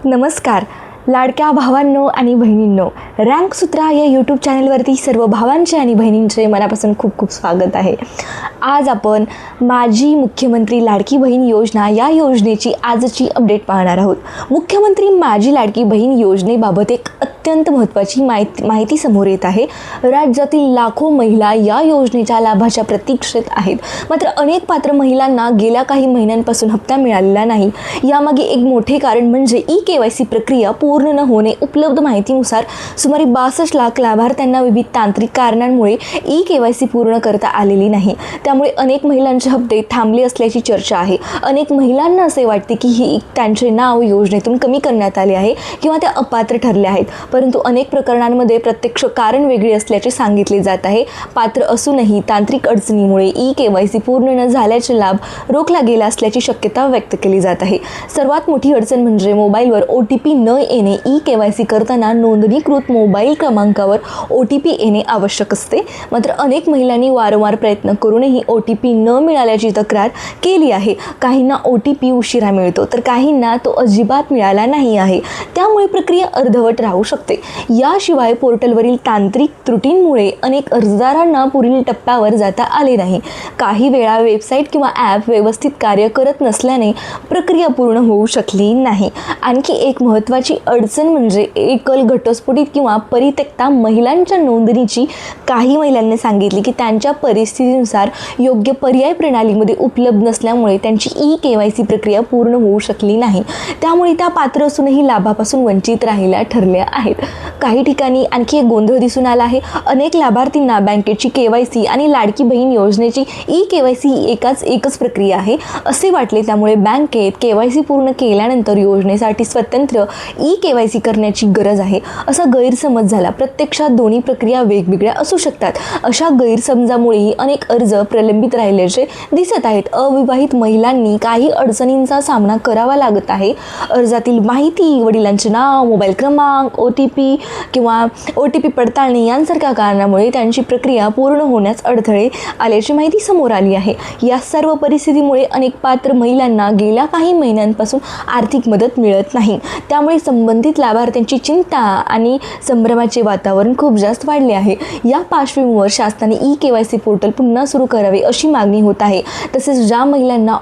नमस्कार लाडक्या भावांनो आणि बहिणींनो, रँक सूत्रा या यूट्यूब चॅनलवरती सर्व भावांचे आणि बहिणींचे मनापासून खूप खूप स्वागत आहे। आज आपण माझी मुख्यमंत्री लाडकी बहीण योजना या योजनेची आजची अपडेट पाहणार आहोत। मुख्यमंत्री माझी लाडकी बहीण योजनेबाबत एक अत्यंत महत्त्वाची माहिती समोर येत आहे। राज्यातील लाखो महिला या योजनेच्या लाभाच्या प्रतीक्षेत आहेत, मात्र अनेक पात्र महिलांना गेल्या काही महिन्यांपासून हप्ता मिळालेला नाही। यामागे एक मोठे कारण म्हणजे ई-केवायसी प्रक्रिया पूर्ण न होणे। उपलब्ध माहितीनुसार सुमारे 62 लाख लाभार्थ्यांना विविध तांत्रिक कारणांमुळे ई-केवायसी पूर्ण करता आलेली नाही। त्यामुळे अनेक महिलांचे हप्ते थांबले असल्याची चर्चा आहे। अनेक महिलांना असे वाटते की ही त्यांचे नाव योजनेतून कमी करण्यात आले आहे किंवा त्या अपात्र ठरले आहेत, परंतु अनेक प्रकरणांमध्ये प्रत्यक्ष कारण वेगळे असल्याचे सांगितले जात आहे। पात्र असूनही तांत्रिक अडचणीमुळे ई-केवायसी पूर्ण न झाल्याचे लाभ रोखला गेला असल्याची शक्यता व्यक्त केली जात आहे। सर्वात मोठी अडचण म्हणजे मोबाईलवर OTP न येणे। ई-केवायसी करताना नोंदणीकृत मोबाईल क्रमांकावर OTP येणे आवश्यक असते, मात्र अनेक महिलांनी वारंवार प्रयत्न करूनही OTP न मिळाल्याची तक्रार केली आहे। काहींना OTP उशिरा मिळतो तर काहींना तो अजिबात मिळाला नाही आहे, त्यामुळे प्रक्रिया अर्धवट राहू शकते। याशिवाय पोर्टलवरील तांत्रिक त्रुटींमुळे अनेक अर्जदारांना पुढील टप्प्यावर जाता आले नाही। काही वेळा वेबसाईट किंवा ॲप व्यवस्थित कार्य करत नसल्याने प्रक्रिया पूर्ण होऊ शकली नाही। आणखी एक महत्त्वाची अडचण म्हणजे एकल घटस्फोटित किंवा परित्यक्ता महिलांच्या नोंदणीची। काही महिलांनी सांगितले की त्यांच्या परिस्थितीनुसार योग्य पर्याय प्रणालीमध्ये उपलब्ध नसल्यामुळे त्यांची ई-केवायसी प्रक्रिया पूर्ण होऊ शकली नाही, त्यामुळे त्या पात्र असूनही लाभापासून वंचित राहिल्या ठरल्या आहेत। काही ठिकाणी आणखी एक गोंधळ दिसून आला आहे। अनेक लाभार्थींना बँकेची केवायसी आणि लाडकी बहीण योजनेची ई-केवायसी एकच प्रक्रिया आहे असे वाटले, त्यामुळे बँकेत केवायसी पूर्ण केल्यानंतर योजनेसाठी स्वतंत्र ई-केवायसी करण्याची गरज आहे असा गैरसमज झाला। प्रत्यक्षात दोन्ही प्रक्रिया वेगवेगळ्या असू शकतात। अशा गैरसमजामुळेही अनेक अर्ज प्रलंबित राहिल्याचे दिसत आहेत। अविवाहित महिलांनी काही अडचणींचा सामना करावा लागत आहे। अर्जातील माहिती, वडिलांचे नाव, मोबाईल क्रमांक, OTP किंवा OTP पडताळणी यांसारख्या कारणामुळे त्यांची प्रक्रिया पूर्ण होण्यास अडथळे आल्याची माहिती समोर आली आहे। या सर्व परिस्थितीमुळे अनेक पात्र महिलांना गेल्या काही महिन्यांपासून आर्थिक मदत मिळत नाही, त्यामुळे संबंधित लाभार्थ्यांची चिंता आणि संभ्रमाचे वातावरण खूप जास्त वाढले आहे। या पार्श्वभूमीवर शासनाने ई-केवायसी पोर्टल पुन्हा सुरू करावे अशी मागणी होत आहे। तसेच ज्या महिलांना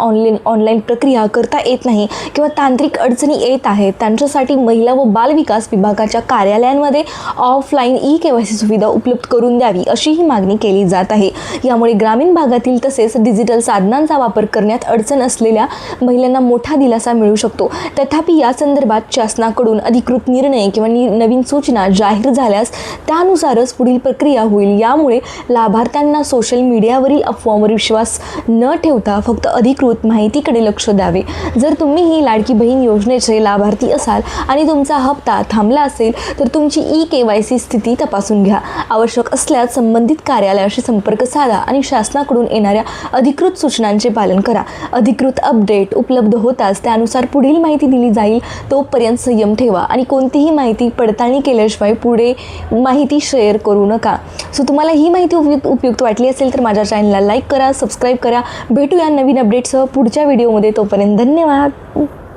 ऑनलाईन प्रक्रिया करता येत नाही किंवा तांत्रिक अडचणी येत आहेत त्यांच्यासाठी महिला व बाल विकास विभागाच्या कार्यालयांमध्ये ऑफलाईन ई-केवायसी सुविधा उपलब्ध करून द्यावी अशी ही मागणी केली जात आहे। यामुळे ग्रामीण भागातील तसेच डिजिटल साधनांचा वापर करण्यात अडचण असलेल्या महिलांना मोठा दिलासा मिळू शकतो। तथापि या संदर्भात शासनाकडून अधिकृत निर्णय किंवा नवीन सूचना जाहीर झाल्यास त्यानुसारच पुढील प्रक्रिया होईल। यामुळे लाभार्थ्यांना सोशल मीडियावरील अफवांवर विश्वास न ठेवता फक्त अधिकृत माहितीकडे लक्ष द्यावे। जर तुम्ही ही लाडकी बहीण योजनेचे लाभार्थी असाल आणि तुमचा हप्ता थांबला असेल तर तुमची ई-केवायसी स्थिती तपासून घ्या। आवश्यक असल्यास संबंधित कार्यालयाशी संपर्क साधा आणि शासनाकडून येणाऱ्या अधिकृत सूचनांचे पालन करा। अधिकृत अपडेट उपलब्ध होताच त्यानुसार पुढील माहिती दिली जाईल। तोपर्यंत संयम ठेवा आणि कोणतीही माहिती पडताळणी केल्याशिवाय पुढे माहिती शेअर करू नका। सो तुम्हाला ही माहिती उपयुक्त वाटली असेल तर माझ्या चॅनलला लाईक करा, सबस्क्राईब करा। भेटूया नवीन अपडेटसह पुढच्या व्हिडिओमध्ये। तोपर्यंत धन्यवाद।